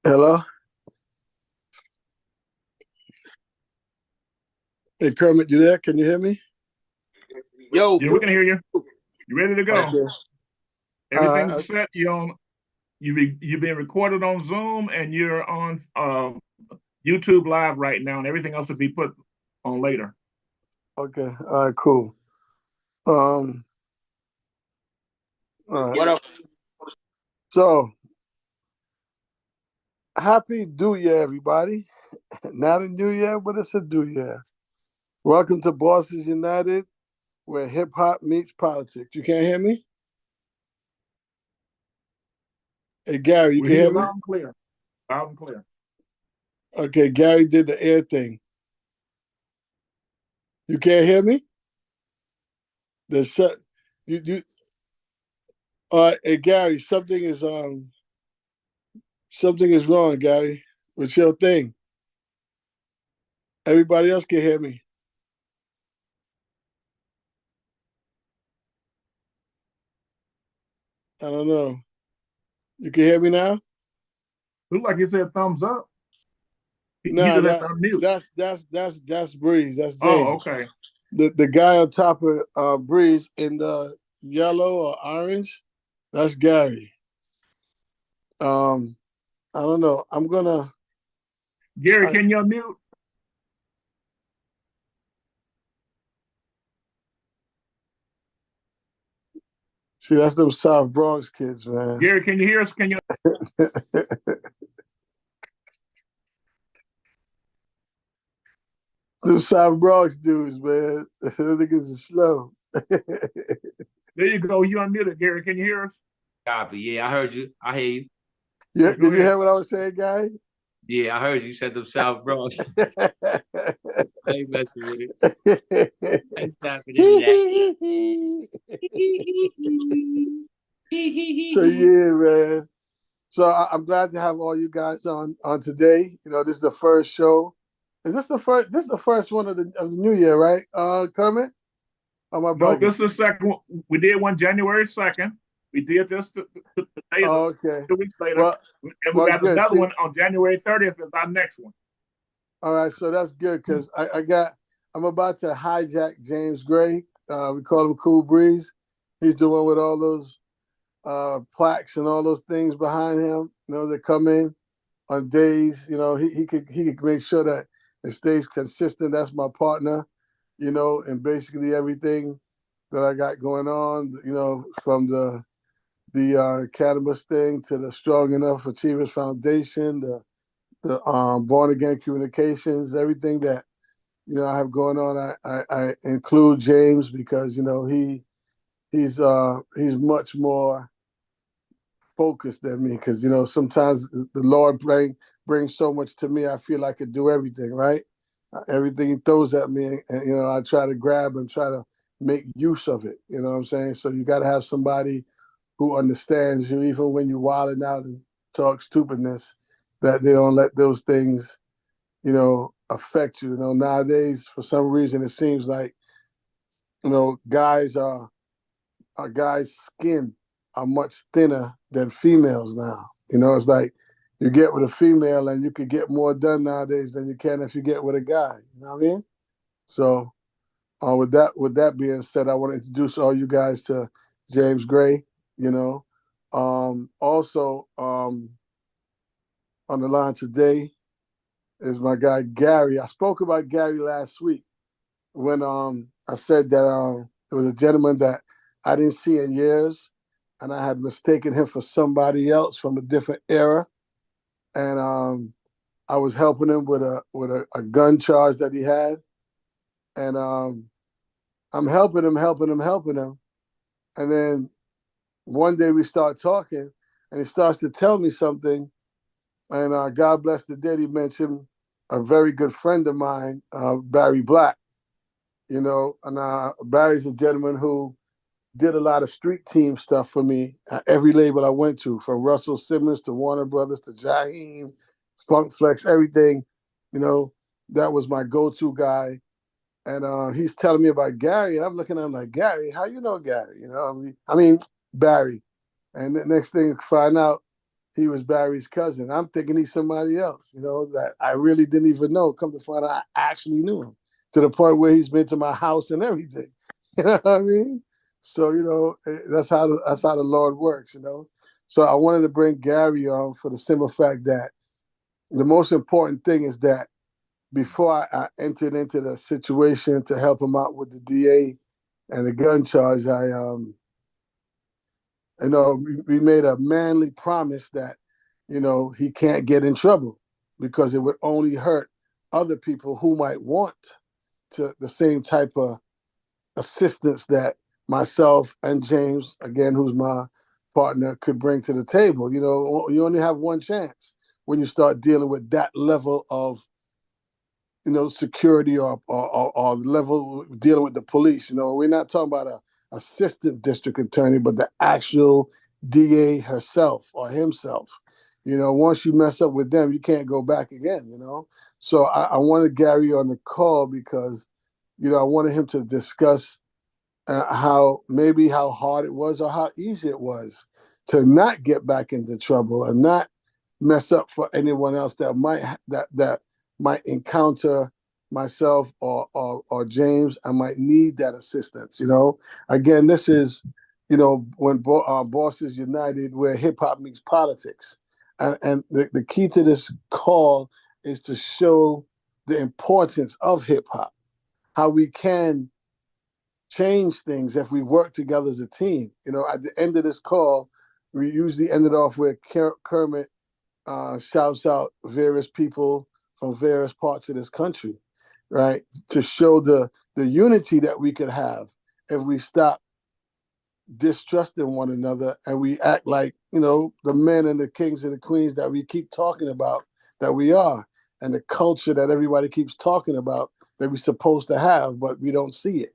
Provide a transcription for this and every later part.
Hello? Hey, Kermit, you there? Can you hear me? Yo, Yeah, we can hear you. You ready to go? Okay. Uh, Everything's set. You're being recorded on Zoom, and you're on YouTube Live right now, and everything else will be put on later. okay. All right, cool. Um, all right. what up? So, happy New Year, everybody. Not a New Year, but it's a New Year. Welcome to Bosses United, where hip hop meets politics. You can't hear me? Hey, Gary, you We can hear hear you me? loud and clear. Loud and clear. Okay, Gary did the air thing. You can't hear me? The shut. You. Hey, Gary, something is wrong, Gary, with your thing. Everybody else can hear me. I don't know. You can hear me now? Look like you said thumbs up. He No, just has to unmute. that's Breeze. That's Oh, James. okay. The guy on top of Breeze in the yellow or orange, that's Gary. Um, I don't know. Gary, I, can you unmute? see that's them South Bronx kids, man. Gary, can you hear us? Can you? Some South Bronx dudes, man. Those niggas are slow. There you go. You unmuted, Gary. Can you hear us? Copy. Yeah, I heard you. I hear you. Yeah, Yeah, go did you ahead. hear what I was saying, guy? Yeah, I heard you said them South Bronx. I ain't messing with it. I ain't tapping into that. So yeah, man. So I'm glad to have all you guys on today. You know, this is the first show. Is this the first? This is the first one of the new year, right? Kermit, or my No, bugging? this is the second one. We did one January 2nd. We did this today, Oh, okay. 2 weeks later. Well, And we well, got good. another See, one on January 30th is our next one. all right. So that's good because I'm about to hijack James Gray. We call him Cool Breeze. He's the one with all those plaques and all those things behind him. You know, that come in on days. You know, he could make sure that it stays consistent. That's my partner. You know, and basically everything that I got going on. You know, from the cannabis thing to the Strong Enough Achievers Foundation, the Born Again Communications, everything that I have going on. I include James because he's much more focused than me because sometimes the Lord brings so much to me. I feel I could do everything, right? Everything He throws at me, and I try to grab and try to make use of it. You know what I'm saying? So you got to have somebody who understands you, even when you're wilding out and talk stupidness, that they don't let those things, affect you. You know, nowadays for some reason it seems like guys' skin are much thinner than females now. You know, it's like you get with a female and you could get more done nowadays than you can if you get with a guy. You know what I mean? So, with that being said, I want to introduce all you guys to James Gray. You know, also on the line today is my guy Gary. I spoke about Gary last week when I said that there was a gentleman that I didn't see in years, and I had mistaken him for somebody else from a different era, and I was helping him with a gun charge that he had, and I'm helping him, and then one day we start talking, and he starts to tell me something, and God bless the dead, he mentioned a very good friend of mine, Barry Black. And Barry's a gentleman who did a lot of street team stuff for me at every label I went to, from Russell Simmons to Warner Brothers to Jaheim, Funk Flex, everything. You know, that was my go-to guy. And he's telling me about Gary, and I'm looking at him like, Gary, how you know Gary? I mean Barry. And the next thing, find out he was Barry's cousin. I'm thinking he's somebody else, that I really didn't even know. Come to find out, I actually knew him to the point where he's been to my house and everything. You know what I mean? So that's how the Lord works. So I wanted to bring Gary on for the simple fact that the most important thing is that before I entered into the situation to help him out with the DA and the gun charge, we made a manly promise that, he can't get in trouble because it would only hurt other people who might want the same type of assistance that myself and James, again, who's my partner, could bring to the table. You only have one chance when you start dealing with that level of security or level dealing with the police. We're not talking about a assistant district attorney, but the actual DA herself or himself. Once you mess up with them, you can't go back again. So I wanted Gary on the call because, I wanted him to discuss how hard it was or how easy it was to not get back into trouble and not mess up for anyone else that might encounter myself or James. I might need that assistance. Again, this is when Bosses United, where hip hop meets politics, and the key to this call is to show the importance of hip hop, how we can change things if we work together as a team. At the end of this call, we usually ended off where Kermit shouts out various people from various parts of this country, right? To show the unity that we could have if we stop distrusting one another and we act like, the men and the kings and the queens that we keep talking about that we are, and the culture that everybody keeps talking about that we're supposed to have, but we don't see it.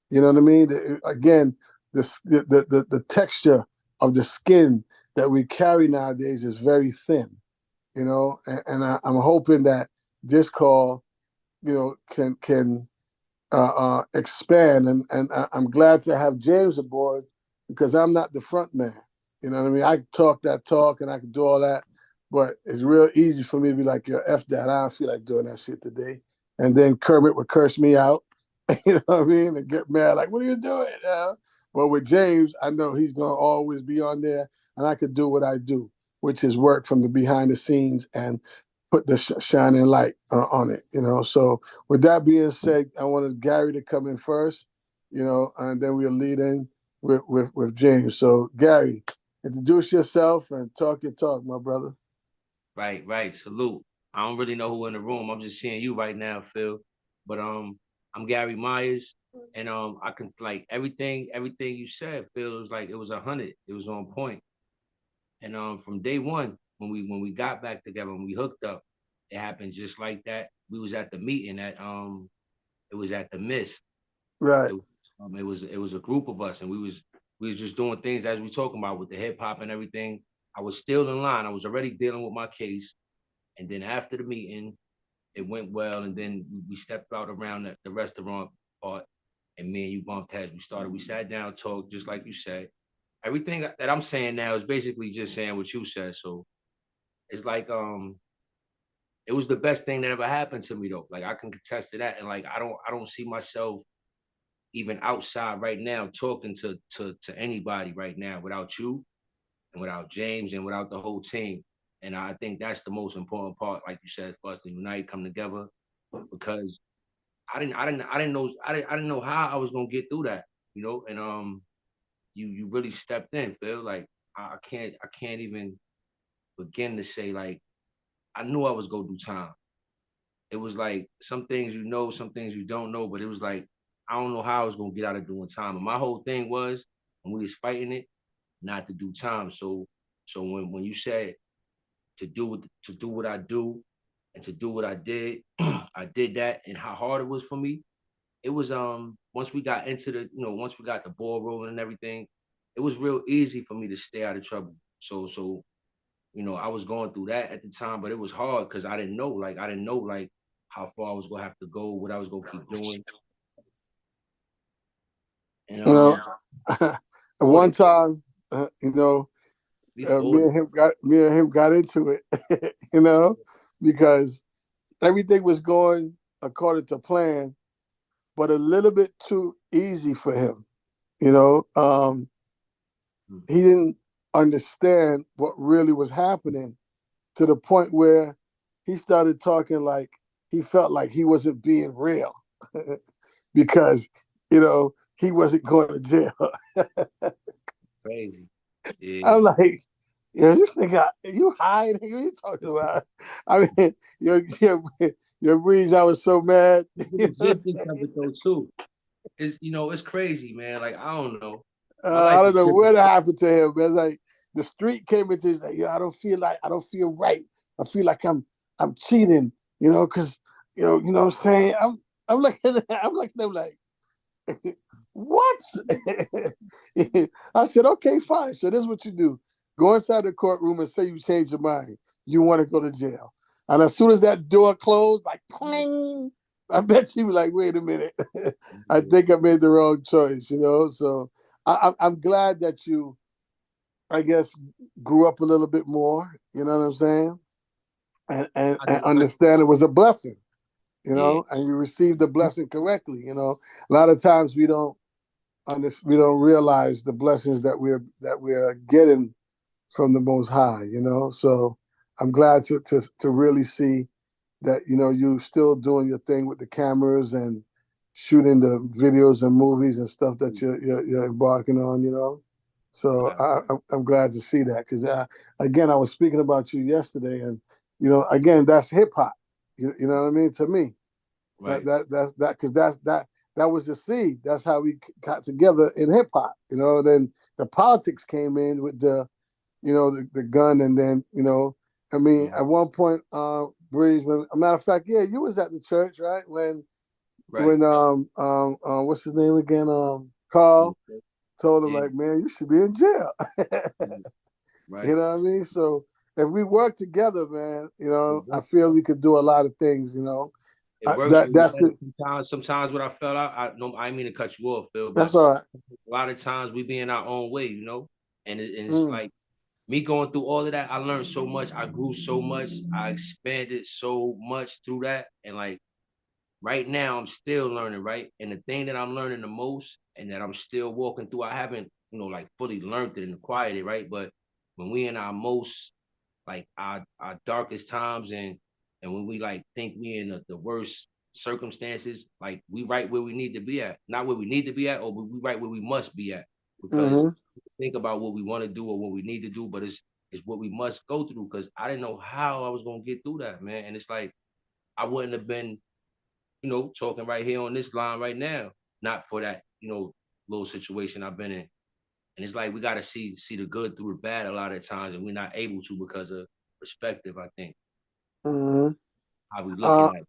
You know what I mean? Again, the texture of the skin that we carry nowadays is very thin, and I'm hoping that this call, can expand. And I'm glad to have James aboard because I'm not the front man. You know what I mean? I talk that talk and I can do all that, but it's real easy for me to be like, yo, F that. I don't feel like doing that shit today. And then Kermit would curse me out. You know what I mean? And get mad, like, what are you doing? But with James, I know he's going to always be on there, and I could do what I do, which is work from the behind the scenes and put the shining light on it. So with that being said, I wanted Gary to come in first, and then we'll lead in with James. So Gary, introduce yourself and talk your talk, my brother. Right. Salute. I don't really know who in the room. I'm just seeing you right now, Phil. But I'm Gary Myers, and I can like everything you said, Phil. It was like it was 100. It was on point. And from day one, when we got back together, when we hooked up, it happened just like that. We was at the meeting at it was at the Mist. Right. It was a group of us, and we was just doing things as we talking about with the hip hop and everything. I was still in line. I was already dealing with my case, and then after the meeting, it went well, and then we stepped out around the restaurant part, and me and you bumped heads. We sat down, talked, just like you said. Everything that I'm saying now is basically just saying what you said. So it's like it was the best thing that ever happened to me though. Like I can contest to that, and like I don't see myself even outside right now talking to anybody right now without you and without James and without the whole team. And I think that's the most important part, like you said, for us to unite, come together, because I didn't know how I was gonna get through that, And you really stepped in, Phil. Like I can't even begin to say like I knew I was gonna do time. It was like some things some things you don't know, but it was like I don't know how I was gonna get out of doing time. And my whole thing was when we was fighting it, not to do time. So when you said to do what I do and to do what I did, I did that. And how hard it was for me, it was once we got into once we got the ball rolling and everything, it was real easy for me to stay out of trouble. So I was going through that at the time, but it was hard because I didn't know like how far I was gonna have to go, what I was gonna keep doing. And You know, go one ahead. time, We me 40. and him got into it, because everything was going according to plan, but a little bit too easy for him. He didn't understand what really was happening to the point where he started talking like he felt like he wasn't being real because he wasn't going to jail. Crazy. Yeah. I'm like, this nigga, you high? Nigga, what you talking about? I mean, your breeze, I was so mad. The logistics of it though too. It's crazy, man. Like I don't know. My I life don't is know different. what happened to him, man. It's like the street came into his like, I don't feel right. I feel like I'm cheating, because what I'm saying. I'm looking at him like, what? I said, okay, fine. So this is what you do. Go inside the courtroom and say you changed your mind. You want to go to jail. And as soon as that door closed, like clang, I bet you be like, wait a minute. I think I made the wrong choice, So I'm glad that you, I guess, grew up a little bit more, you know what I'm saying? I And do. understand it was a blessing, Yeah. and you received the blessing correctly, A lot of times we don't realize the blessings that we're getting from the Most High, So I'm glad to really see that you still doing your thing with the cameras and shooting the videos and movies and stuff that you're embarking on, So I'm glad to see that because again I was speaking about you yesterday, and again that's hip hop, you know what I mean to me. Right. That's because that was the seed. That's how we got together in hip hop. Then the politics came in with the gun, and then I mean, Mhm. at one point, Breeze. When a matter of fact, yeah, you was at the church, right? When Right. what's his name again? Carl Okay. told him Yeah. like, man, you should be in jail. Mhm. You Right. know what I mean? So if we work together, man, It I works. feel we could do a lot of things. It works. That And that's it. sometimes what I felt out, I no, I didn't mean to cut you off, Phil, That's but all right. a lot of times we be in our own way, and it's Mm. like me going through all of that. I learned so much. I grew so much. I expanded so much through that, and like right now, I'm still learning, right? And the thing that I'm learning the most, and that I'm still walking through, I haven't, like fully learned it and acquired it, right? But when we in our most like our darkest times, and when we like think we in the worst circumstances, like we right where we need to be at, not where we need to be at, or we right where we must be at, because Mm-hmm. think about what we want to do or what we need to do, but it's what we must go through, because I didn't know how I was gonna get through that, man. And it's like I wouldn't have been, talking right here on this line right now, not for that, little situation I've been in. And it's like we gotta see the good through the bad a lot of times, and we're not able to because of perspective, I think. Mm-hmm. How we looking Uh, at it,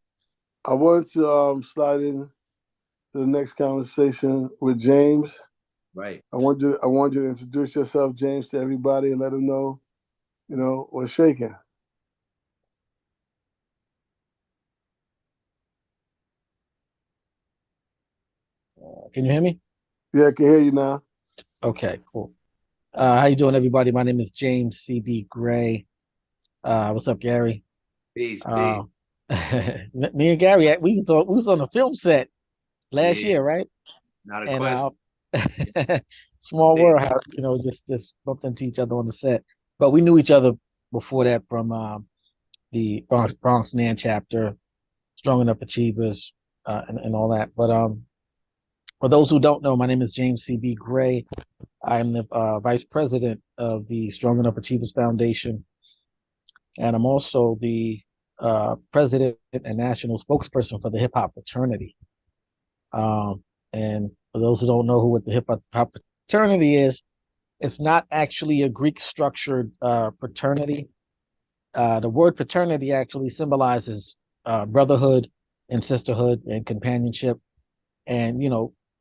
I wanted to slide in to the next conversation with James. right? I want you to introduce yourself, James, to everybody and let them know, what's shaking. Can you hear me? Yeah, I can hear you now. Okay, cool. How you doing, everybody? My name is James C.B. Gray. What's up, Gary? Peace, peace. Uh, me and Gary, we was on a film set last Yeah, year, right? not a And question. small Stay. world, how just bumped into each other on the set. But we knew each other before that from the Bronx Nan chapter, Strong Enough Achievers, and all that. But for those who don't know, my name is James C.B. Gray. I'm the vice president of the Strong Enough Achievers Foundation, and I'm also the president and national spokesperson for the hip hop fraternity. And for those who don't know what the hip hop fraternity is, it's not actually a Greek structured fraternity. The word fraternity actually symbolizes brotherhood and sisterhood and companionship, and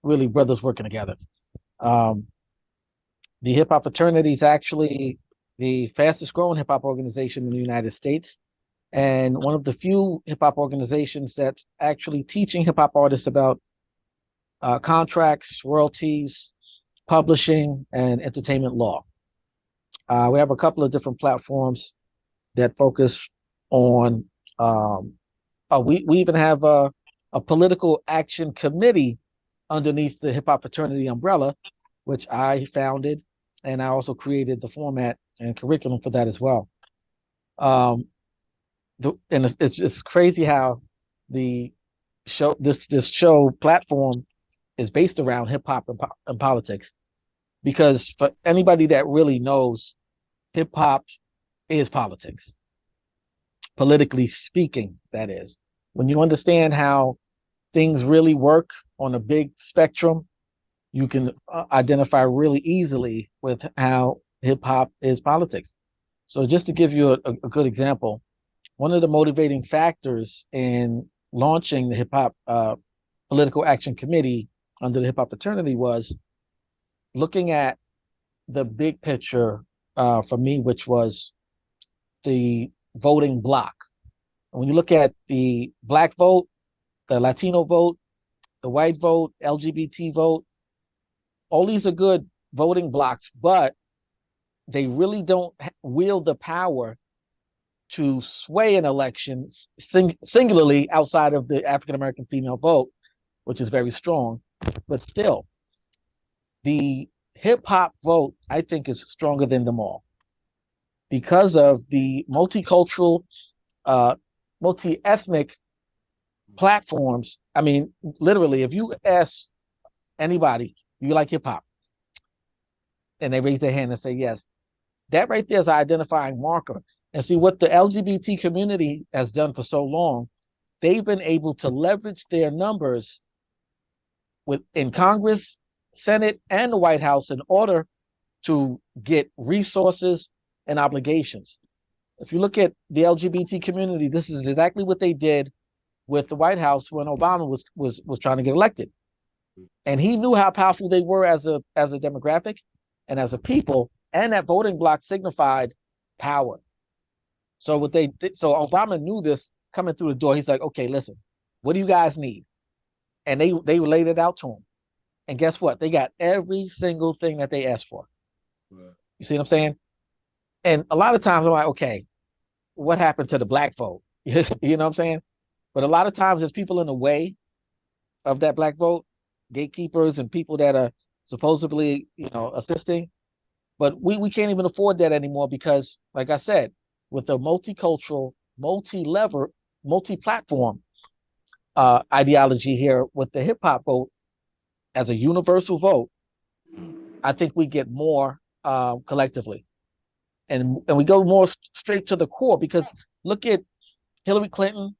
really brothers working together. Um, The hip hop fraternity is actually the fastest growing hip hop organization in the United States, and one of the few hip hop organizations that's actually teaching hip hop artists about contracts, royalties, publishing, and entertainment law. We have a couple of different platforms that focus on. We even have a political action committee underneath the hip hop fraternity umbrella, which I founded, and I also created the format and curriculum for that as well. Um, and it's crazy how the this show platform is based around hip hop and politics, because for anybody that really knows, hip hop is politics, politically speaking. That is, when you understand how things really work on a big spectrum, you can identify really easily with how hip hop is politics. So, just to give you a good example, one of the motivating factors in launching the hip hop political action committee under the hip hop fraternity was looking at the big picture for me, which was the voting block. When you look at the black vote, the Latino vote, the white vote, LGBT vote, all these are good voting blocks, but they really don't wield the power to sway an election singularly outside of the African American female vote, which is very strong. But still, the hip hop vote, I think, is stronger than them all because of the multicultural, uh, multi ethnic platforms. I mean, literally, if you ask anybody, do you like hip hop? And they raise their hand and say yes, that right there is an identifying marker. And see what the LGBT community has done for so long, they've been able to leverage their numbers in Congress, Senate, and the White House in order to get resources and obligations. If you look at the LGBT community, this is exactly what they did with the White House when Obama was trying to get elected. And he knew how powerful they were as a demographic and as a people, and that voting bloc signified power. So so Obama knew this coming through the door. He's like, okay, listen, what do you guys need? And they laid it out to him. And guess what? They got every single thing that they asked for. Right. You see what I'm saying? And a lot of times I'm like, okay, what happened to the black vote? You know what I'm saying? But a lot of times there's people in the way of that black vote, gatekeepers and people that are supposedly, assisting. But we can't even afford that anymore because, like I said, with the multicultural, multi-lever, multi-platform ideology here with the hip hop vote as a universal vote, I think we get more collectively, and we go more straight to the core. Because look at Hillary Clinton,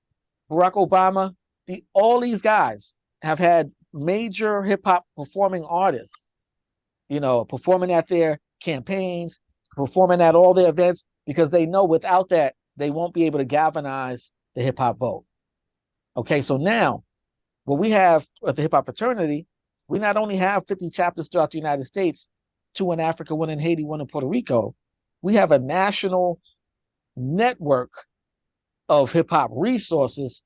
Barack Obama, all these guys have had major hip hop performing artists, performing at their campaigns, performing at all their events, because they know without that, they won't be able to galvanize the hip hop vote. Okay, so now what we have at the hip hop fraternity, we not only have 50 chapters throughout the United States, 2 in Africa, 1 in Haiti, 1 in Puerto Rico, we have a national network of hip hop resources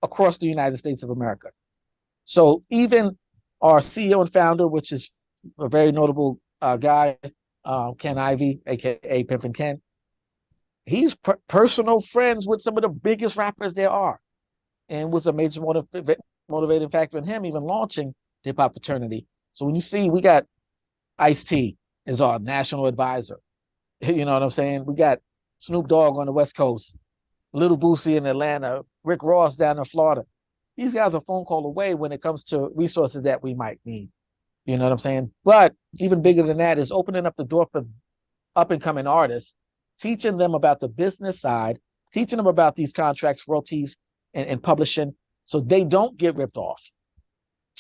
across the United States of America. So even our CEO and founder, which is a very notable guy, Ken Ivey, aka Pimpin' Ken, he's personal friends with some of the biggest rappers there are, and was a major motivating factor in him even launching the hip hop fraternity. So when you see we got Ice-T as our national advisor, you know what I'm saying? We got Snoop Dogg on the West Coast, Little Boosie in Atlanta, Rick Ross down in Florida. These guys are a phone call away when it comes to resources that we might need. You know what I'm saying? But even bigger than that is opening up the door for up and coming artists, teaching them about the business side, teaching them about these contracts, royalties, and publishing, so they don't get ripped off.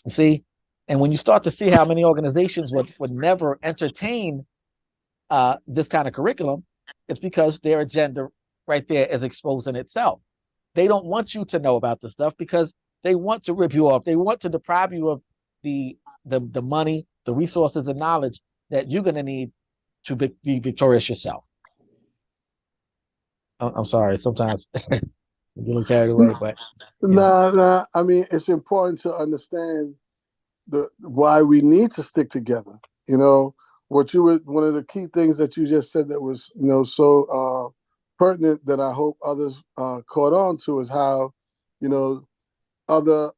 You see? And when you start to see how many organizations would never entertain this kind of curriculum, it's because their agenda right there is exposing itself. They don't want you to know about this stuff because they want to rip you off. They want to deprive you of the money, the resources, and knowledge that you're going to need to be victorious yourself. I'm sorry. Sometimes I get a little carried away, but nah. I mean, it's important to understand why we need to stick together. one of the key things that you just said that was so pertinent that I hope others caught on to is how other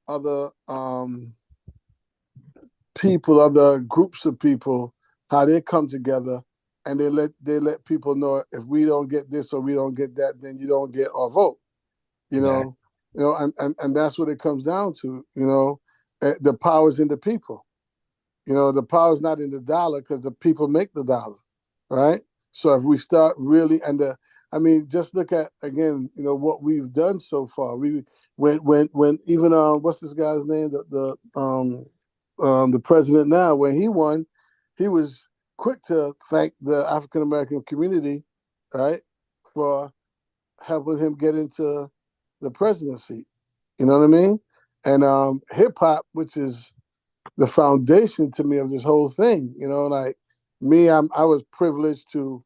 people, other groups of people, how they come together and they let people know if we don't get this or we don't get that, then you don't get our vote. Exactly. And that's what it comes down to. The power's in the people. The power's not in the dollar because the people make the dollar, right? So if we start really, just look at again, what we've done so far. We when even what's this guy's name? The president now, when he won, he was quick to thank the African American community, right, for helping him get into the presidency. You know what I mean? And hip hop, which is the foundation to me of this whole thing. Like me, I was privileged to,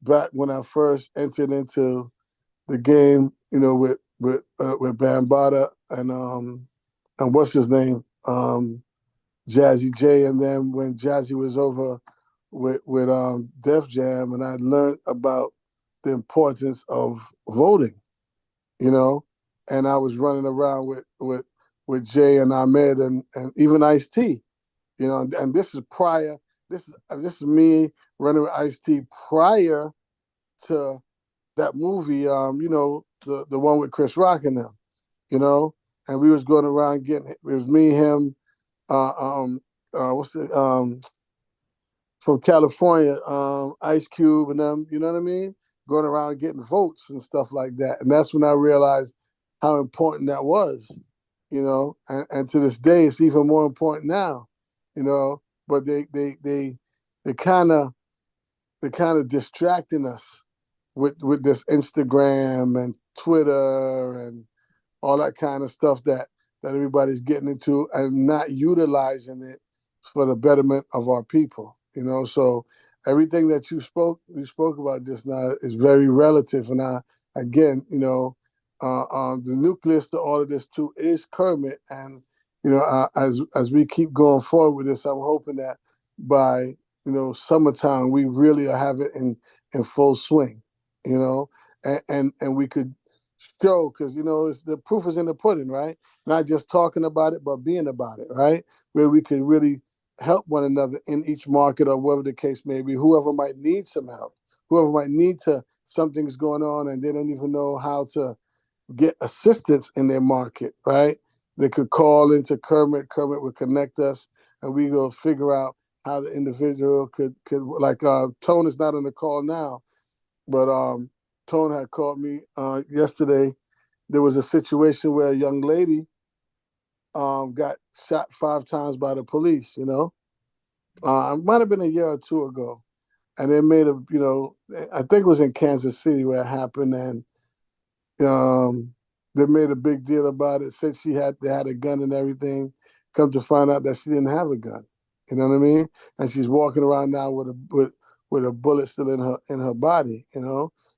back when I first entered into the game, with Bambaataa and what's his name, Jazzy J, and then when Jazzy was over with Def Jam, and I learned about the importance of voting, and I was running around with Jay and Ahmed and even Ice T, and this is prior. This is me running with Ice T prior to that movie. The one with Chris Rock in them. And we was going around getting. It was me, him, what's it? From California, Ice Cube and them. You know what I mean? Going around getting votes and stuff like that. And that's when I realized how important that was. And to this day, it's even more important now. But they kind of distracting us with this Instagram and Twitter and all that kind of stuff that everybody's getting into and not utilizing it for the betterment of our people. So everything that you spoke about just now is very relative. And again, the nucleus to all of this too is Kermit. And as we keep going forward with this, I'm hoping that by summertime we really have it in full swing. And we could show, because it's the proof is in the pudding, right? Not just talking about it, but being about it, right? Where we could really help one another in each market or whatever the case may be. Whoever might need some help, whoever might need something's going on and they don't even know how to get assistance in their market, right? They could call into Kermit. Kermit would connect us, and we go figure out how the individual could like Tone is not on the call now, but Tone had called me yesterday. There was a situation where a young lady got shot 5 times by the police. It might have been a year or two ago, and they made I think it was in Kansas City where it happened, and they made a big deal about it. Said they had a gun and everything. Come to find out that she didn't have a gun. You know what I mean? And she's walking around now with a bullet still in her body.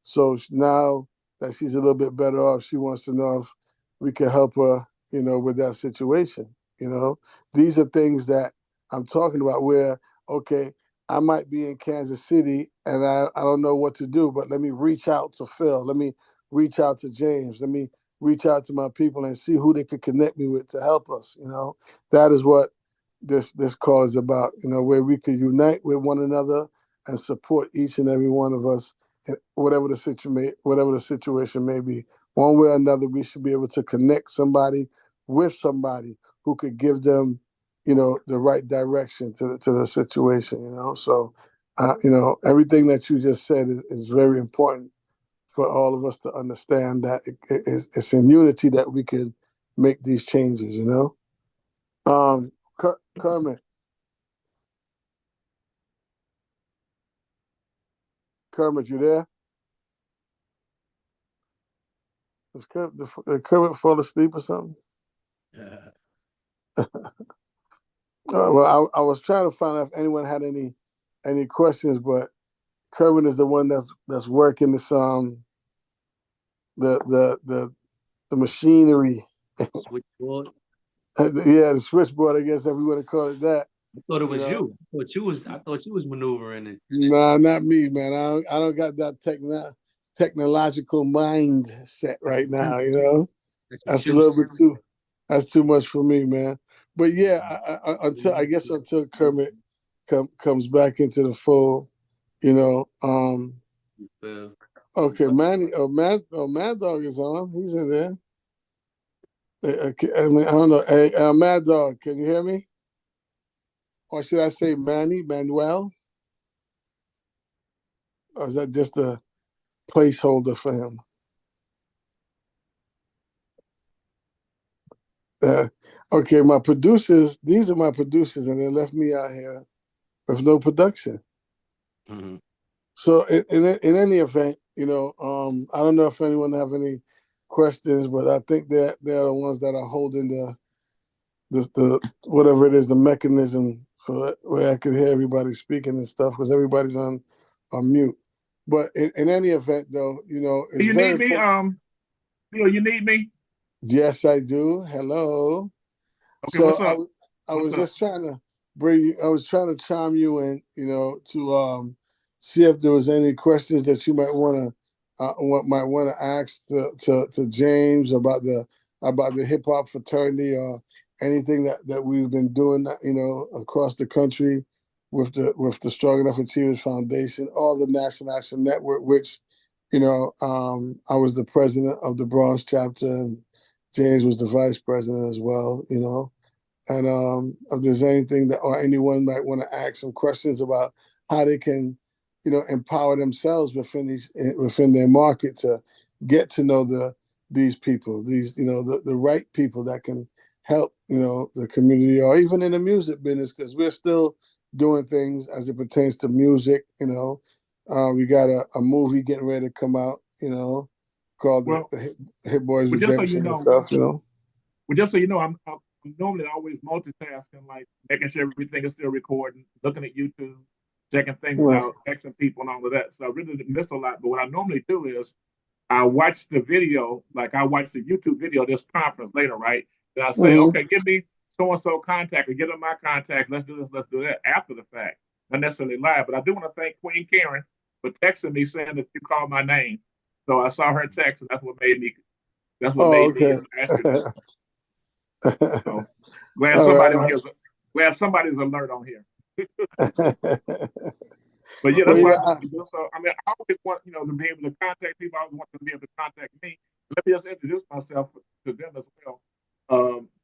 So now that she's a little bit better off, she wants to know if we can help her. With that situation. These are things that I'm talking about. Where okay, I might be in Kansas City and I don't know what to do, but let me reach out to Phil. Let me reach out to James. Let me reach out to my people and see who they could connect me with to help us. That is what this call is about. Where we could unite with one another and support each and every one of us, in whatever the situation may be. One way or another, we should be able to connect somebody with somebody who could give them, the right direction to the situation. So, everything that you just said is very important for all of us to understand that it's in unity that we can make these changes. Kermit, you there? Did Kermit fall asleep or something? Well, I was trying to find out if anyone had any questions, but Kermit is the one that's working this the machinery. Switchboard. Yeah, the switchboard. I guess if we want to call it that. I thought it You was know, you. I thought you was maneuvering it. nah, not me, man. I don't got that technological mindset right now. You know, That's your that's a chill little bit spirit. too. That's too much for me, man. But yeah, Mhm. until Kermit comes back into the fold, you know. You feel? Okay, Mad Dog is on. He's in there. I mean, I don't know. Hey, Mad Dog, can you hear me? Or should I say Manuel? Or is that just a placeholder for him? Uh, okay, my producers, these are my producers, and they left me out here with no production. Mm-hmm. So in any event, I don't know if anyone have any questions, but I think they're the ones that are holding the whatever it is, the mechanism for where I could hear everybody speaking and stuff because everybody's on mute. But in any event, though, Do it's you very need me? important. Bill, you need me? Yes, I do. Hello. Okay, So what's up? I What's was up? just trying to I was trying to chime you in, to see if there was any questions that you might want to ask to James about the hip hop fraternity or anything that we've been doing, across the country with the Strong Enough Achievers Foundation, or the National Action Network, which I was the president of the Bronx chapter, and James was the vice president as well, and if there's anything that or anyone might want to ask some questions about how they can, empower themselves within their market to get to know these people, the right people that can help, the community, or even in the music business, because we're still doing things as it pertains to music. We got a movie getting ready to come out, called Well, the Hit Boys just so you Redemption and know, stuff. I'm normally always multitasking, like making sure everything is still recording, looking at YouTube, checking things Well, out, texting people, and all of that. So I really didn't miss a lot. But what I normally do is I watch the video, like I watch the YouTube video of this conference later, right? Then I say, mhm. okay, give me so and so contact or give them my contact. Let's do this, let's do that after the fact, not necessarily live. But I do want to thank Queen Karen for texting me saying that you called my name. So I saw her text, and that's what Oh, made me okay. ask you this. So glad All somebody on right. here. Glad somebody's alert on here. But yeah, Well, that's what I do. So I mean, I always want to be able to contact people. I always want them to be able to contact me. Let me just introduce myself to them as well.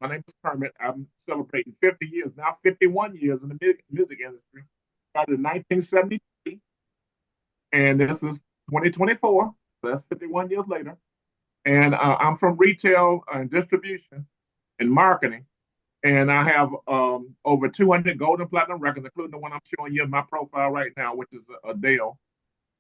My name is Kermit. I'm celebrating 50 years now, 51 years in the music industry. Started in 1973, and this is 2024. So that's 51 years later. And I'm from retail and distribution and marketing. And I have over 200 gold and platinum records, including the one I'm showing you in my profile right now, which is Adele.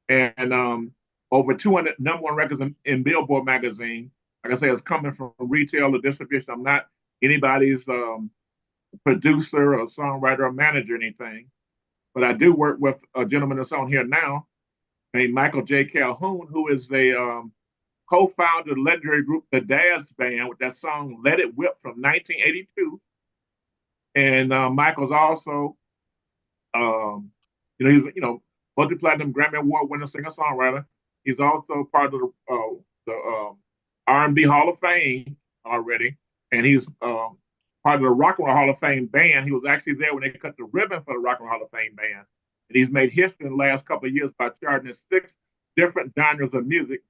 And over 200 number one records in Billboard magazine. Like I say, it's coming from retail or distribution. I'm not anybody's producer or songwriter or manager or anything, but I do work with a gentleman that's on here now named Michael J. Calhoun, who is a co-founder of the legendary group The Daz Band with that song "Let It Whip" from 1982. And Michael's also, he's multi-platinum Grammy Award winner singer songwriter. He's also part of the R&B Hall of Fame already, and he's part of the Rock and Roll Hall of Fame band. He was actually there when they cut the ribbon for the Rock and Roll Hall of Fame band, and he's made history in the last couple of years by charting in 6 different genres of music,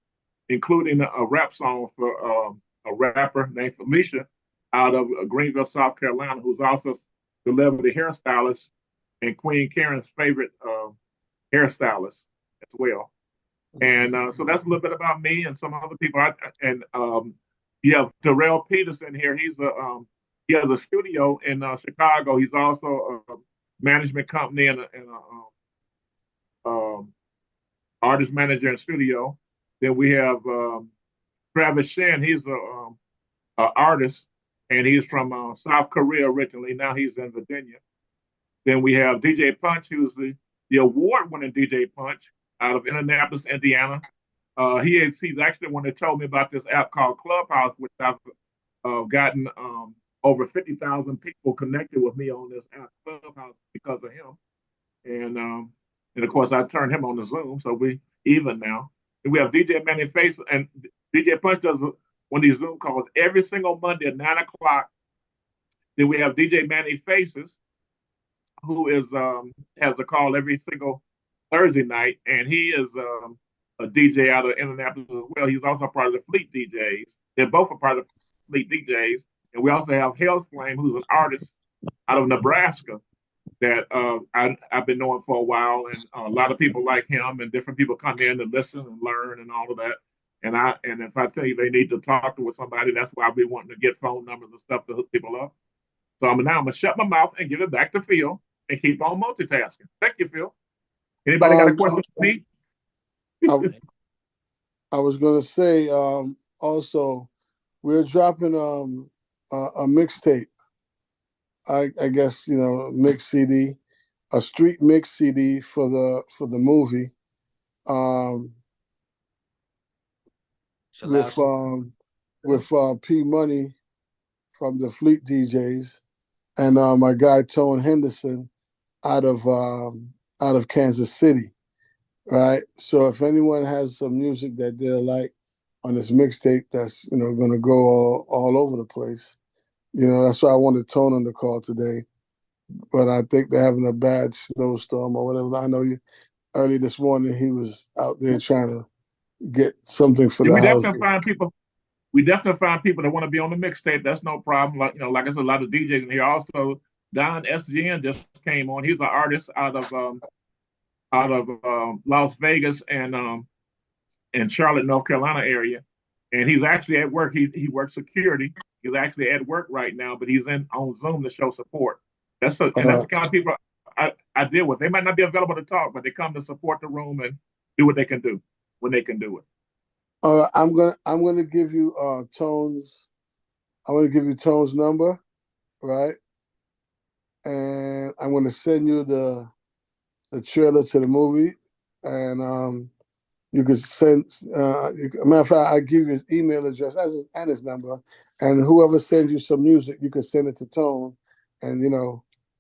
including a rap song for a rapper named Felicia out of Greenville, South Carolina, who's also celebrity hairstylist and Queen Karen's favorite hairstylist as well. And so that's a little bit about me and some other people. You have Darrell Peterson here. He has a studio in Chicago. He's also a management company and artist manager and studio. Then we have Travis Shen. He's a artist, and he's from South Korea originally. Now he's in Virginia. Then we have DJ Punch, who's the award-winning DJ Punch out of Indianapolis, Indiana. He's actually the one that told me about this app called Clubhouse, which I've gotten over 50,000 people connected with me on this app Clubhouse because of him. And of course, I turned him on the Zoom, so we even now. And we have DJ Manny Face, and DJ Punch does one of these Zoom calls every single Monday at 9 o'clock. Then we have DJ Manny Faces, who is has a call every single Thursday night, and he is a DJ out of Indianapolis as well. He's also part of the Fleet DJs. They're both a part of the Fleet DJs, and we also have Hell's Flame, who's an artist out of Nebraska that I've been knowing for a while, and a lot of people like him, and different people come in and listen and learn and all of that. And if I tell you they need to talk to somebody, that's why I'll be wanting to get phone numbers and stuff to hook people up. So I'm gonna shut my mouth and give it back to Phil and keep on multitasking. Thank you, Phil. Anybody got a question for me? I was gonna say also we're dropping a mixtape. I guess mix CD, a street mix CD for the movie. With P Money from the Fleet DJs and my guy Tone Henderson out of Kansas City, right? So if anyone has some music that they like on this mixtape, that's going to go all over the place. That's why I wanted Tone on the call today. But I think they're having a bad snowstorm or whatever. I know early this morning he was out there trying to get something for the house. We definitely find people that want to be on the mixtape. That's no problem. Like I said, a lot of DJs in here. Also, Don SGN just came on. He's an artist out of Las Vegas and Charlotte, North Carolina area, and he's actually at work. He works security. He's actually at work right now, but he's on Zoom to show support. That's the kind of people I deal with. They might not be available to talk, but they come to support the room and do what they can do when they can do it. I'm gonna give you Tone's. I'm gonna give you Tone's number, right? And I'm gonna send you the trailer to the movie, and you could send. Matter of fact, I give you his email address and his number, and whoever sends you some music, you can send it to Tone, and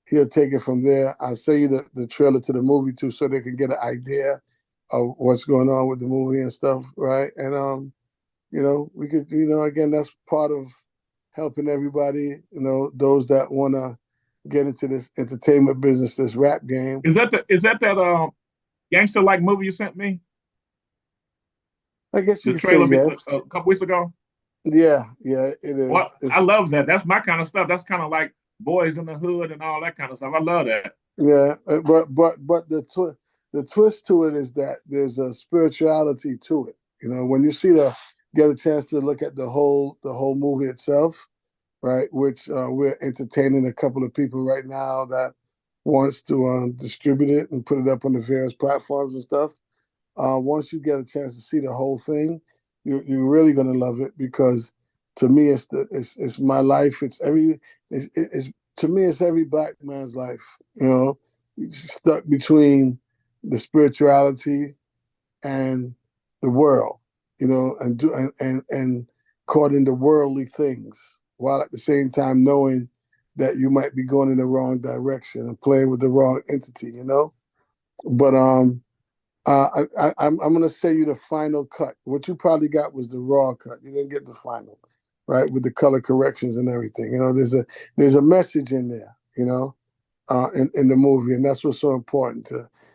he'll take it from there. I'll send you the trailer to the movie too, so they can get an idea of what's going on with the movie and stuff, right? And we could, again, that's part of helping everybody, those that want to get into this entertainment business, this rap game. Is that gangster like movie you sent me? I guess you the could trailer say yes. A couple weeks ago. Yeah, it is. Well, I love that. That's my kind of stuff. That's kind of like Boys in the Hood and all that kind of stuff. I love that. Yeah, but the twist to it is that there's a spirituality to it. When you get a chance to look at the whole movie itself, right? Which we're entertaining a couple of people right now that wants to distribute it and put it up on the various platforms and stuff. Once you get a chance to see the whole thing, you're really gonna love it, because to me it's my life. It's to me it's every Black man's life. Stuck between the spirituality and the world, and caught into worldly things, while at the same time knowing that you might be going in the wrong direction and playing with the wrong entity, But I'm gonna send you the final cut. What you probably got was the raw cut. You didn't get the final, right? With the color corrections and everything. There's a message in there, in the movie, and that's what's so important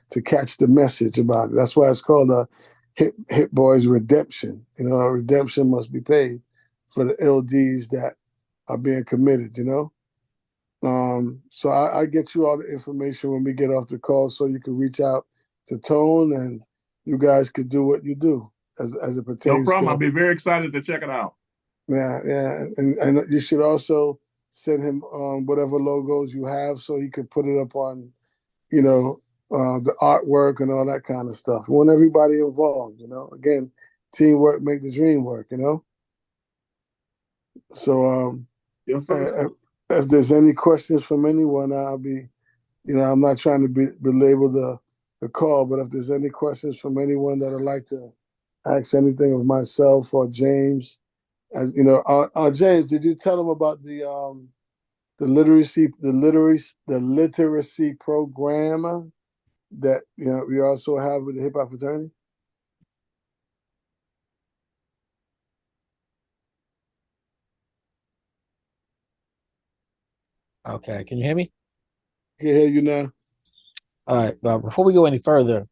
to catch the message about it. That's why it's called a Hit Boys Redemption. A redemption must be paid for the LDs that are being committed. So I get you all the information when we get off the call, so you can reach out to Tone and you guys could do what you do as it pertains. No problem. I'll be very excited to check it out. Yeah, and you should also send him whatever logos you have, so he could put it up on, the artwork and all that kind of stuff. We want everybody involved, Again, teamwork make the dream work, So yes, sir. If there's any questions from anyone, I'll be, I'm not trying to belabor the call, but if there's any questions from anyone that would like to ask anything of myself or James, as James, did you tell him about the the literacy program that we also have with the hip hop fraternity? Okay, can you hear me? I can hear you now. All right. Well, before we go any further,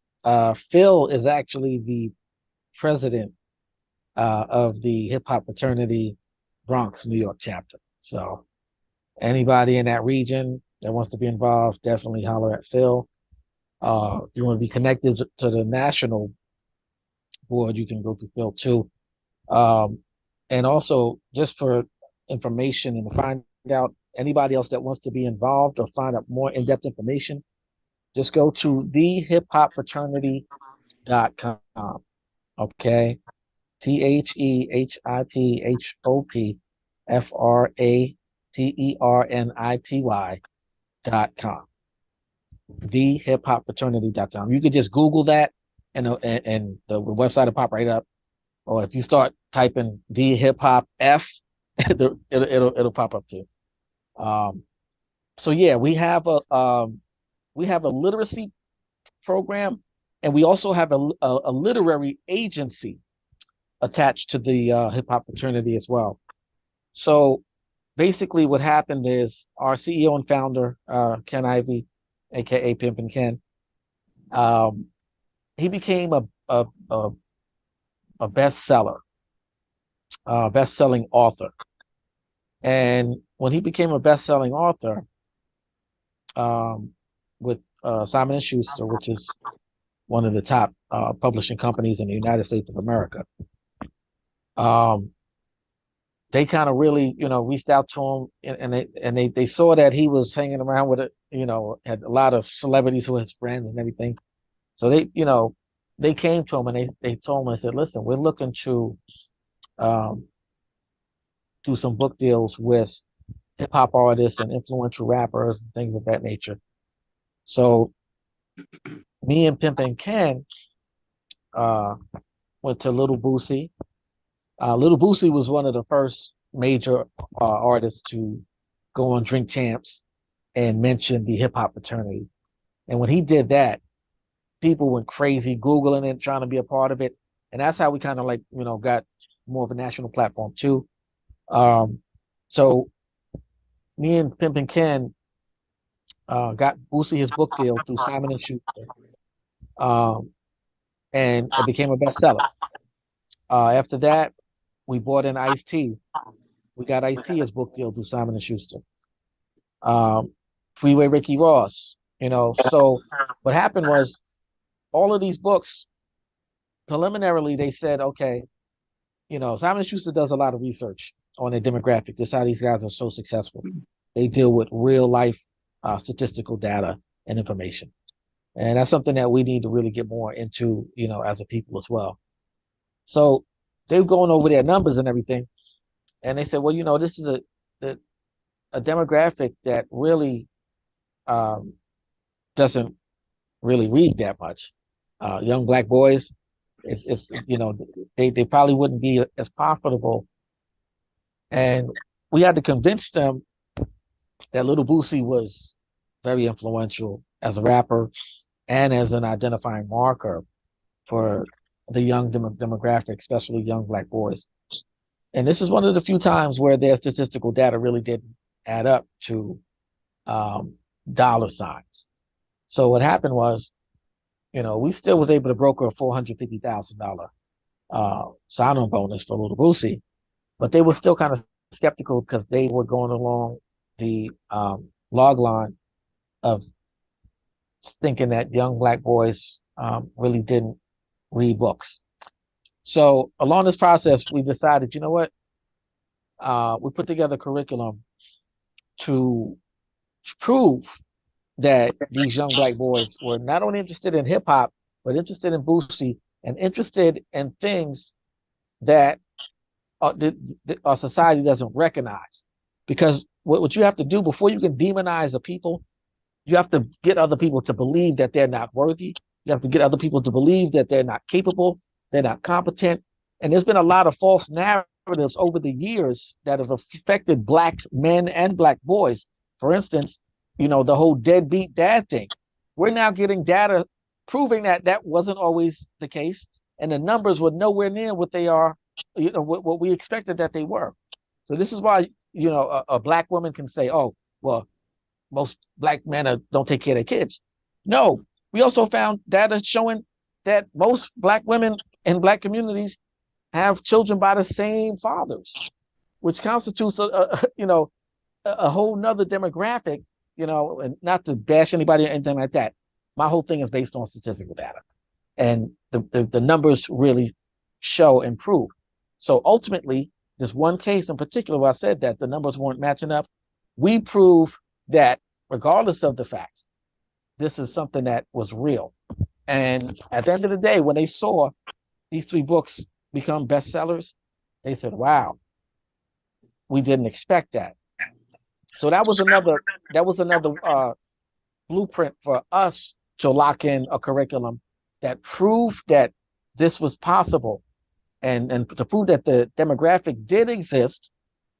Phil is actually the president of the hip hop fraternity Bronx, New York chapter. So anybody in that region that wants to be involved, definitely holler at Phil. If you want to be connected to the national board, you can go to Phil too. Um, and also, just for information and to find out anybody else that wants to be involved or find out more in-depth information, just go to thehiphopfraternity.com. Okay. thehiphopfraternity.com. Thehiphopfraternity.com. You could just Google that and the website will pop right up. Or if you start typing the hip hop F, it'll pop up too. Um, so yeah, we have a literacy program, and we also have a literary agency attached to the hip hop fraternity as well. So basically, what happened is our CEO and founder, Ken Ivey, aka Pimpin' Ken, um, he became a bestseller, best-selling author. And when he became a best-selling author, um, with Simon and Schuster, which is one of the top publishing companies in the United States of America, um, they kind of really, reached out to him, and they saw that he was hanging around with it, had a lot of celebrities who were his friends and everything. So they came to him and they told him, they said, listen, we're looking to um, do some book deals with hip hop artists and influential rappers and things of that nature. So me and Pimp and Ken uh, went to Little Boosie. Little Boosie was one of the first major artists to go on Drink Champs and mention the hip hop fraternity. And when he did that, people went crazy Googling it, trying to be a part of it. And that's how we kind of got more of a national platform too. So me and Pimp and Ken got Boosie his book deal through Simon and Schuster, um, and it became a bestseller. After that, we bought in Ice T. We got Ice T his book deal through Simon and Schuster. Um, Freeway Ricky Ross. So what happened was all of these books preliminarily they said, okay, Simon and Schuster does a lot of research on their demographic. That's how these guys are so successful. They deal with real life statistical data and information. And that's something that we need to really get more into, as a people as well. So they were going over their numbers and everything. And they said, well, this is a demographic that really um, doesn't really read that much. Young black boys, they probably wouldn't be as profitable. And we had to convince them that Little Boosie was very influential as a rapper and as an identifying marker for the young demographic, especially young black boys. And this is one of the few times where their statistical data really didn't add up to um, dollar signs. So what happened was, we still was able to broker a $450,000 sign-on bonus for Little Boosie, but they were still kind of skeptical because they were going along the log line of thinking that young black boys really didn't read books. So along this process, we decided, you know what? We put together a curriculum to prove that these young black boys were not only interested in hip hop, but interested in Boosie and interested in things that our society doesn't recognize. Because what you have to do before you can demonize a people, you have to get other people to believe that they're not worthy. You have to get other people to believe that they're not capable, they're not competent. And there's been a lot of false narratives over the years that have affected black men and black boys For instance, the whole deadbeat dad thing. We're now getting data proving that that wasn't always the case, and the numbers were nowhere near what they are, what we expected that they were. So this is why a black woman can say, "Oh, well, most black men don't take care of their kids." No, we also found data showing that most black women in black communities have children by the same fathers, which constitutes a whole nother demographic, and not to bash anybody or anything like that. My whole thing is based on statistical data. And the numbers really show and prove. So ultimately, this one case in particular where I said that the numbers weren't matching up, we prove that regardless of the facts, this is something that was real. And at the end of the day, when they saw these 3 books become bestsellers, they said, wow, we didn't expect that. So that was another blueprint for us to lock in a curriculum that proved that this was possible, and to prove that the demographic did exist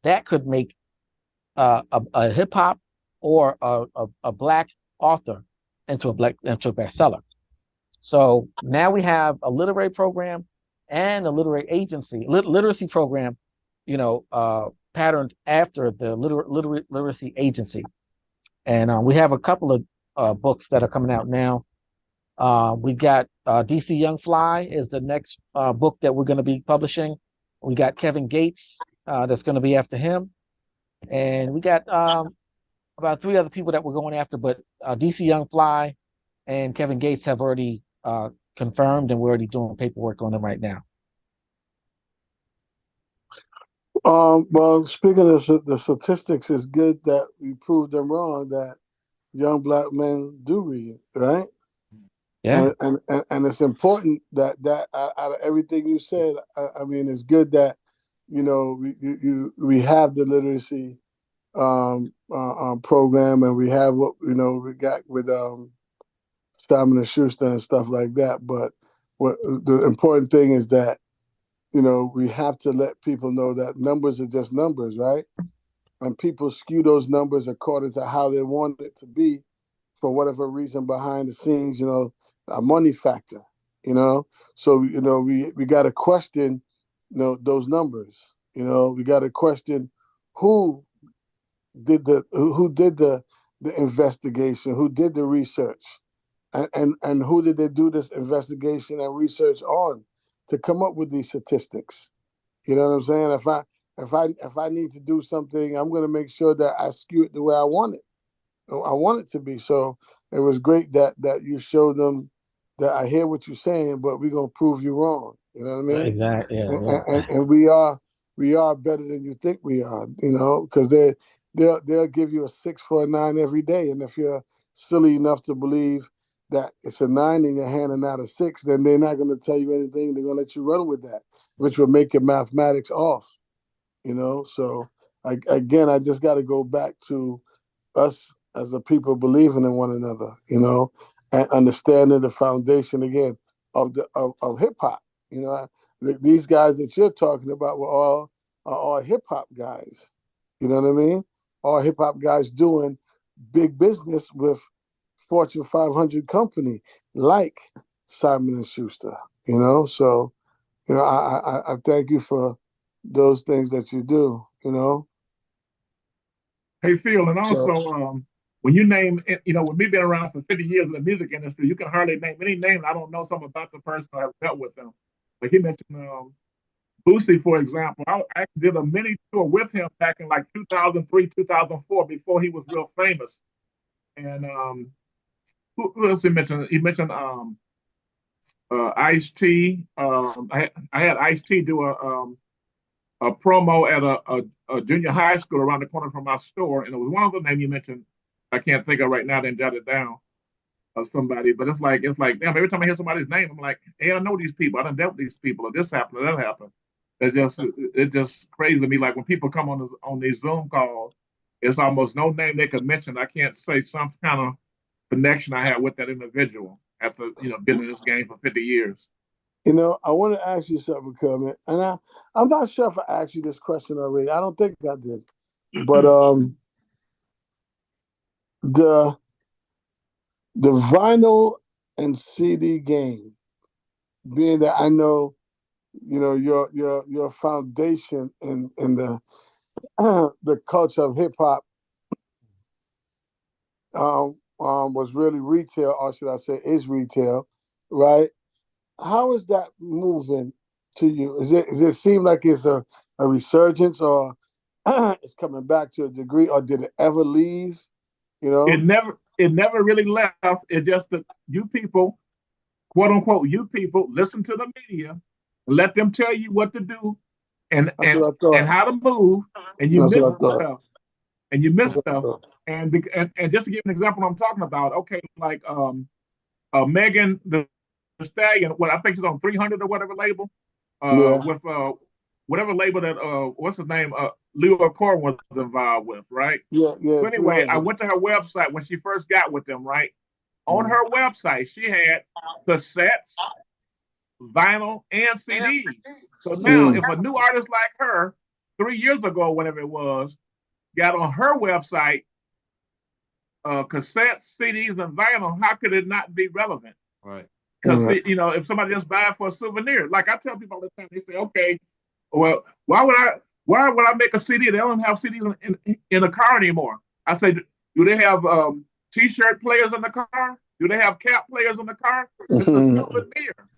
that could make a hip hop or a black author into a bestseller. So now we have a literary program and a literary agency, literacy program, patterned after the literacy agency. And we have a couple of books that are coming out now. We got DC Young Fly is the next book that we're going to be publishing. We got Kevin Gates that's going to be after him, and we got about 3 other people that we're going after. But DC Young Fly and Kevin Gates have already confirmed, and we're already doing paperwork on them right now. Well, speaking of the statistics, it's good that we proved them wrong, that young black men do read, right? Yeah, And it's important that out of everything you said, I mean, it's good that we have the literacy program, and we have what we got with Simon and Schuster and stuff like that. But what the important thing is that we have to let people know that numbers are just numbers, right? And people skew those numbers according to how they want it to be, for whatever reason behind the scenes, a money factor, So we got to question, those numbers. We got to question who did the investigation, who did the research, and who did they do this investigation and research on to come up with these statistics. You know what I'm saying? If I need to do something, I'm going to make sure that I skew it the way I want it. I want it to be. So it was great that you showed them that I hear what you're saying, but we're gonna prove you wrong. You know what I mean? exactly. Yeah, And we are better than you think we are. Because they'll give you a 6 for a 9 every day, and if you're silly enough to believe that it's a 9 in your hand and not a 6, then they're not going to tell you anything. They're going to let you run with that, which will make your mathematics off. So I just got to go back to us as a people believing in one another, and understanding the foundation again of hip hop. These guys that you're talking about are all hip hop guys. You know what I mean? All hip hop guys doing big business with Fortune 500 company like Simon and Schuster. So I thank you for those things that you do. Hey, Phil, and also, So, when you name, with me being around for 50 years in the music industry, you can hardly name any name. I don't know something about the person or have dealt with them. Like he mentioned Boosie, for example. I actually did a mini tour with him back in like 2003, 2004, before he was real famous. And who else he mentioned? He mentioned Ice T. I had Ice T do a promo at a junior high school around the corner from my store, and it was one of the names you mentioned. I can't think of right now. Then jot it down of somebody, but it's like damn. Every time I hear somebody's name, I'm like, hey, I know these people. I done dealt with these people. Or this happened. Or that happened. It's just crazy to me. Like when people come on these Zoom calls, it's almost no name they could mention. I can't say some kind of connection I had with that individual after been in this game for 50 years. I want to ask you something, Kermit, and I'm not sure if I asked you this question already. I don't think I did, but the the vinyl and CD game, being that I know, your foundation in the the culture of hip hop was really retail, or should I say, is retail, right? How is that moving to you? Is it seem like it's a resurgence, or it's coming back to a degree, or did it ever leave? You know, It never really left. It's just that you people, quote unquote, you people listen to the media, let them tell you what to do and that's and what I and thought. how to move, and you That's miss what I thought. stuff, and you miss That's what I stuff. thought. And just to give an example, I'm talking about, okay, like Megan the Stallion, what I think she's on 300 or whatever label, Yeah, with whatever label that what's his name, Leo Core was involved with, right? yeah, yeah. So anyway, I 300. went to her website when she first got with them, right? On Mm. her website, she had cassettes, vinyl, and CDs. So now, Mm. if a new artist like her, 3 years ago, whenever it was, got on her website cassettes, CDs, and vinyl, how could it not be relevant? Right. Because if somebody just buy it for a souvenir, like I tell people all the time, they say, "Okay, well, why would I make a CD? They don't have CDs in the car anymore." I say, "Do they have T-shirt players in the car? Do they have cap players in the car? It's a souvenir.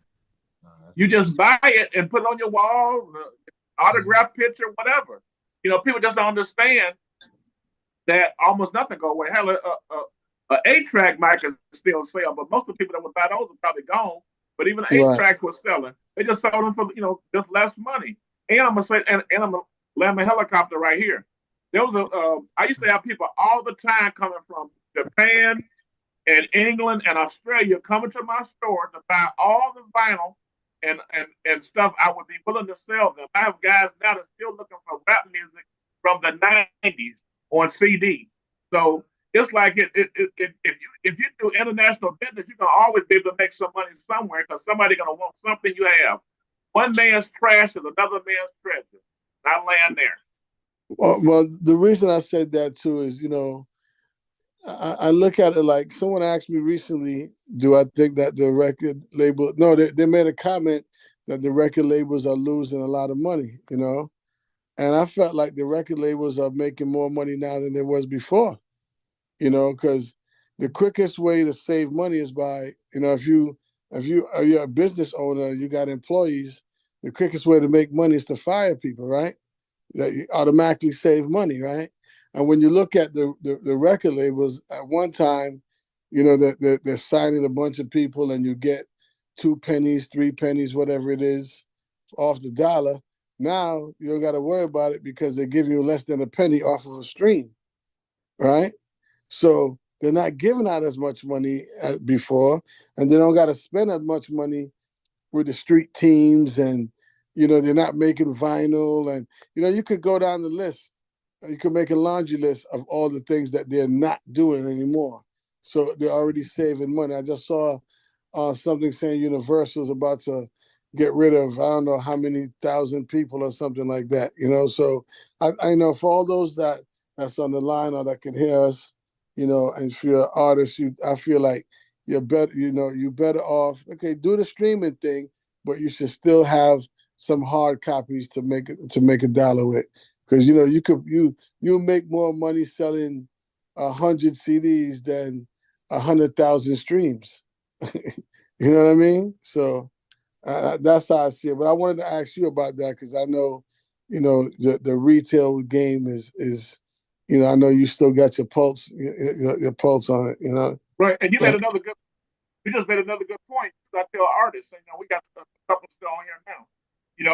You just buy it and put it on your wall, autograph picture, whatever." People just don't understand that almost nothing go away. Hell, a 8-track mic is still sell, but most of the people that would buy those are probably gone. But even 8 tracks was selling. They just sold them for just less money. And I'm gonna say, and I'm gonna land my helicopter right here. There was I used to have people all the time coming from Japan and England and Australia coming to my store to buy all the vinyl and stuff I would be willing to sell them. I have guys now that's still looking for rap music from the 90s on CD. So it's like if you do international business, you're gonna always be able to make some money somewhere because somebody's gonna want something you have. One man's trash is another man's treasure. I land there. Well, the reason I said that too is, I look at it like someone asked me recently, do I think that the record label, no, they made a comment that the record labels are losing a lot of money, and I felt like the record labels are making more money now than there was before, because the quickest way to save money is by, if you're a business owner, you got employees, the quickest way to make money is to fire people, right? That you automatically save money, right? And when you look at the record labels, at one time, that they're signing a bunch of people and you get 2 pennies, 3 pennies, whatever it is, off the dollar. Now you don't got to worry about it because they're giving you less than a penny off of a stream, right? So they're not giving out as much money as before, and they don't got to spend as much money with the street teams, and they're not making vinyl, and you could go down the list. You could make a laundry list of all the things that they're not doing anymore. So they're already saving money. I just saw something saying Universal's about to get rid of I don't know how many thousand people or something like that. So I know for all those that's on the line or that can hear us, and if you're an artist, I feel like you're better, you better off. Okay, do the streaming thing, but you should still have some hard copies to make a dollar with, because you make more money selling 100 CDs than 100,000 streams. You know what I mean? So that's how I see it. But I wanted to ask you about that because I know, the retail game is, I know you still got your pulse, your pulse on it. Right. And But, you just made another good point. I tell artists, we got a couple still on here now.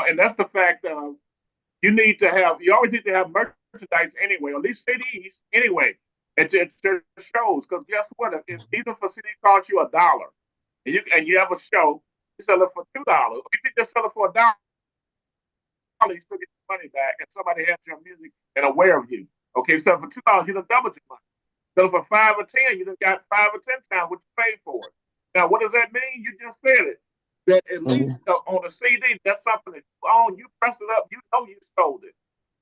And that's the fact of you always need to have merchandise anyway, or at least CDs anyway, at your shows. Because guess what? If even if a CD costs you $1 and you have a show, you sell it for $2. If you just sell it for $1, you still get your money back, and somebody has your music and aware of you. Okay, so for $2, you done doubled your money. So for 5 or 10, you done got 5 or 10 times what you paid for it. Now, what does that mean? You just said it. That at least on a CD, that's something that you own. You pressed it up. You know you sold it.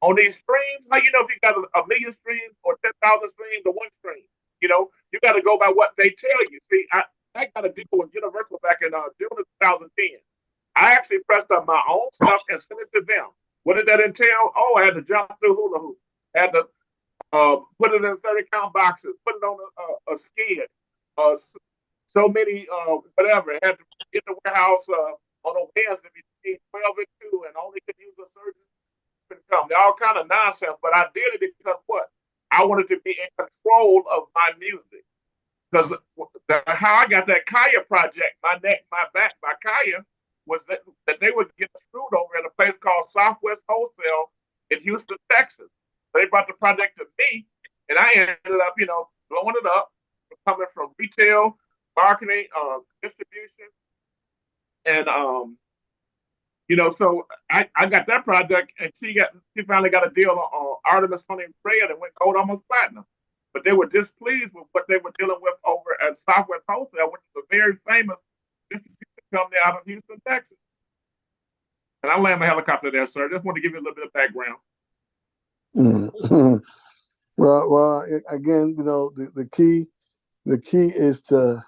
On these streams, how you know if you got a million streams or 10,000 streams or one stream? You got to go by what they tell you. See, I got a deal with Universal back in June of 2010. I actually pressed up my own stuff and sent it to them. What did that entail? Oh, I had to jump through hula hoop. I had to put it in 30 count boxes, put it on a skid, uh, so many whatever. I had to get the warehouse on a Wednesday between 12 and 2 and only could use a certain company. All kind of nonsense, but I did it because what? I wanted to be in control of my music. Because how I got that Kaya project, my neck, my back, my Kaya, was that they would get screwed over at a place called Southwest Wholesale in Houston, Texas. They brought the project to me, and I ended up, blowing it up, coming from retail, marketing, distribution, and so I got that project, and she finally got a deal on Artemis Honey Red and went gold, almost platinum. But they were displeased with what they were dealing with over at Southwest Wholesale, which is a very famous distribution company out of Houston, Texas. And I land my helicopter there, sir. Just want to give you a little bit of background. Mm-hmm. Well, again, the key is to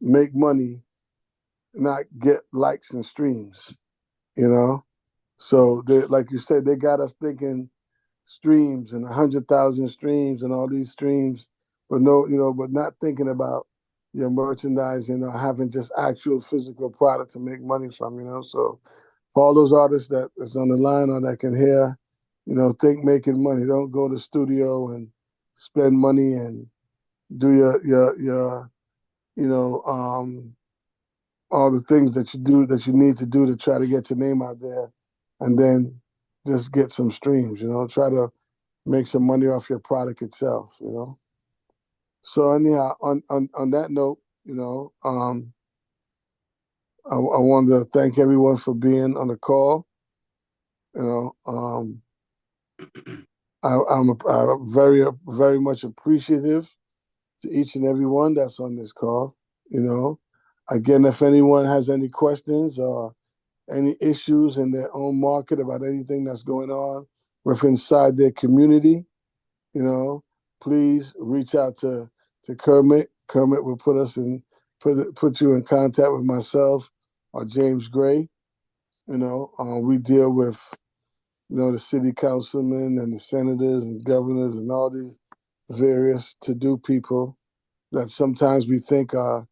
make money, not get likes and streams. So like you said, they got us thinking streams and 100,000 streams and all these streams, but but not thinking about your merchandising or having just actual physical product to make money from. So for all those artists that is on the line or that can hear, think making money. Don't go to the studio and spend money and do your all the things that you need to do to try to get your name out there, and then just get some streams. Try to make some money off your product itself. So anyhow, on that note, I wanted to thank everyone for being on the call. I'm very, very much appreciative to each and every one that's on this call. Again, if anyone has any questions or any issues in their own market about anything that's going on within inside their community, please reach out to Kermit. Kermit will put you in contact with myself or James Gray. We deal with the city councilmen and the senators and governors and all these various to-do people that sometimes we think are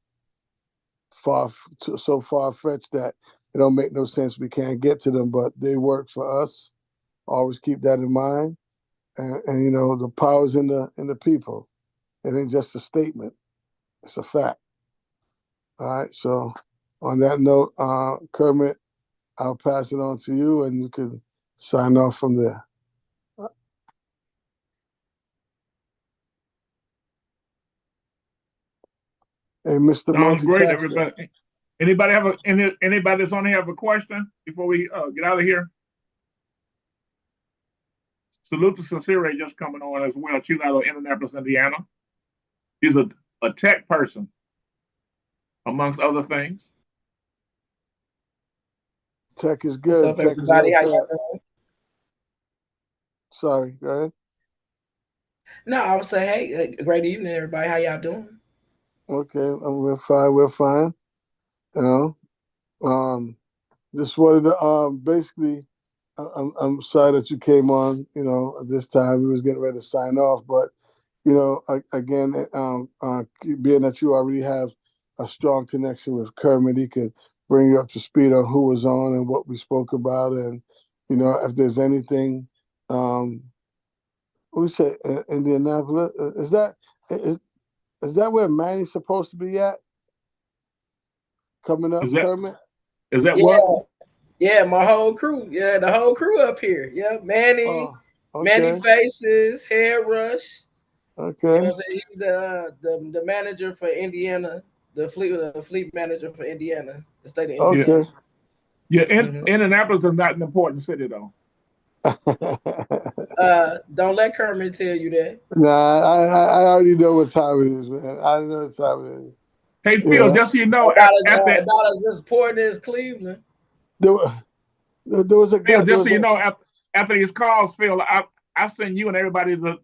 so far-fetched that it don't make no sense. We can't get to them, but they work for us. Always keep that in mind. And the power's in the people. It ain't just a statement; it's a fact. All right. So, on that note, Kermit, I'll pass it on to you, and you can sign off from there. Hey, Mr. Sounds great, Multitasker. everybody. Anybody that's on here have a question before we get out of here? Salute to Sincere just coming on as well. She's out of Indianapolis, Indiana. She's a tech person, amongst other things. Tech is good. What's up, Tech everybody? is How y'all doing? Sorry, go ahead. No, I would say, hey, great evening, everybody. How y'all doing? Okay, we're fine. We're fine. Just wanted to basically. I'm sorry that you came on. At this time we was getting ready to sign off, but again, being that you already have a strong connection with Kermit, he could bring you up to speed on who was on and what we spoke about, and if there's anything. We say Indianapolis. Is that where Manny's supposed to be at? Coming up, Kermit? Is that what? Yeah, my whole crew. Yeah, the whole crew up here. Yeah, Manny, Manny Faces, Hair Rush. Okay. You know what I'm saying? He's the manager for Indiana, the fleet manager for Indiana, the state of Indiana. Okay. Yeah, Indianapolis is not an important city though. Don't let Kermit tell you that. Nah, I already know what time it is, man. I know what time it is. Hey, Phil, just so you know, about as important as Cleveland. There was a guy. Phil, just so you know, after these calls, Phil, I send you and everybody the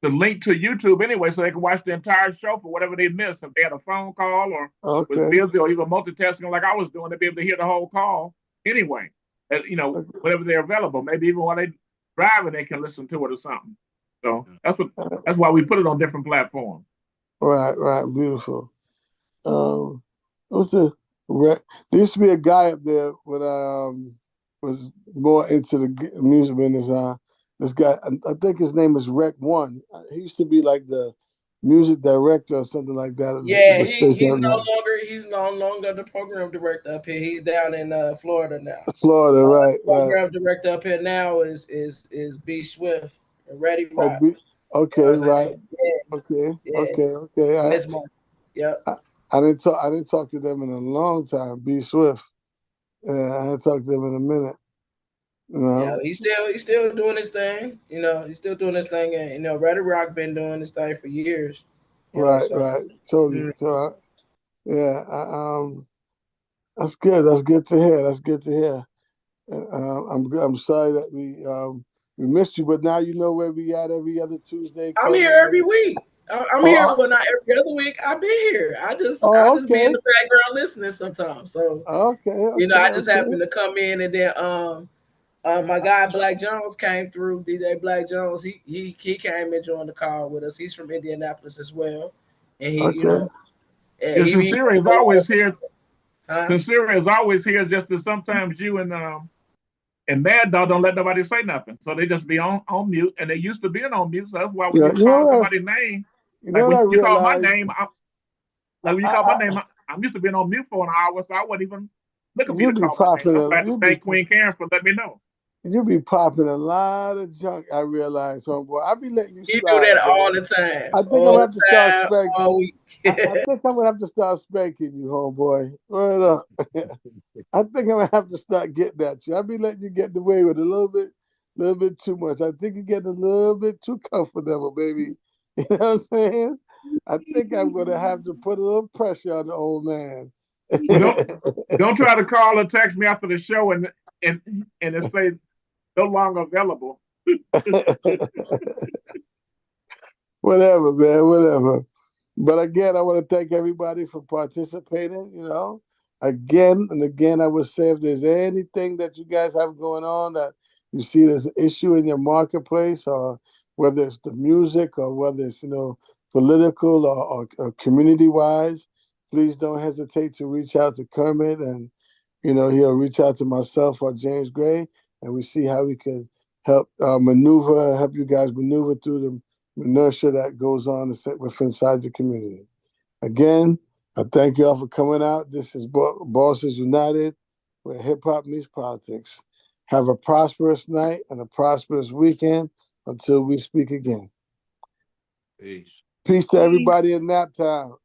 the link to YouTube anyway, so they can watch the entire show for whatever they missed. If they had a phone call or was busy or even multitasking like I was doing, they'd be able to hear the whole call anyway. Whenever they're available. Maybe even while they're driving, they can listen to it or something. So that's why we put it on different platforms. Right, beautiful. What's there used to be a guy up there when I was more into the music business. This guy, I think his name is Rec One. He used to be like the music director or something like that. Yeah, he's no longer the program director up here. He's down in Florida now. Florida, right. Program director up here now is B Swift and Ready Rock. Okay, right. Yeah. Okay. Miss Mark. Yep. I didn't talk to them in a long time. B Swift. I hadn't talked to them in a minute. Yeah, he's still doing his thing. He's still doing his thing, and Ready Rock been doing this thing for years. Right. Totally. So, that's good. That's good to hear. I'm sorry that we missed you, but now you know where we at every other Tuesday. I'm here every week. I'm here, but not every other week. I've been here. I just be in the background listening sometimes. So I just happen to come in, and then my guy Black Jones came through. DJ Black Jones, he came and joined the call with us. He's from Indianapolis as well, and Sincere is always here. Sincere is always here. Just that sometimes you and Mad Dog don't let nobody say nothing, so they just be on mute. And they used to being on mute, so that's why when you call somebody's name, like when you call my name, I'm used to being on mute for an hour, so I wasn't even looking for you to call my name. I'm glad to thank Queen Karen for letting me know. You be popping a lot of junk, I realize, homeboy. I be letting you slide. You do that all the time. I think I'm gonna have to start spanking. I think I'm gonna have to start spanking you, homeboy. Word up. I think I'm gonna have to start getting at you. I be letting you get away with a little bit too much. I think you're getting a little bit too comfortable, baby. You know what I'm saying? I think I'm gonna have to put a little pressure on the old man. Don't try to call or text me after the show and it say no longer available. Whatever, man, whatever. But again, I want to thank everybody for participating, Again and again, I would say if there's anything that you guys have going on that you see there's an issue in your marketplace, or whether it's the music or whether it's, political or community-wise, please don't hesitate to reach out to Kermit, and, he'll reach out to myself or James Gray, and we see how we can help you guys maneuver through the inertia that goes on inside the community. Again, I thank you all for coming out. This is Bosses United, where hip-hop meets politics. Have a prosperous night and a prosperous weekend until we speak again. Peace. Peace to everybody in Naptown.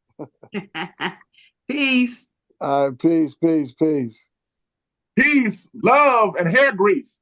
Peace. All right, peace. Peace, love, and hair grease.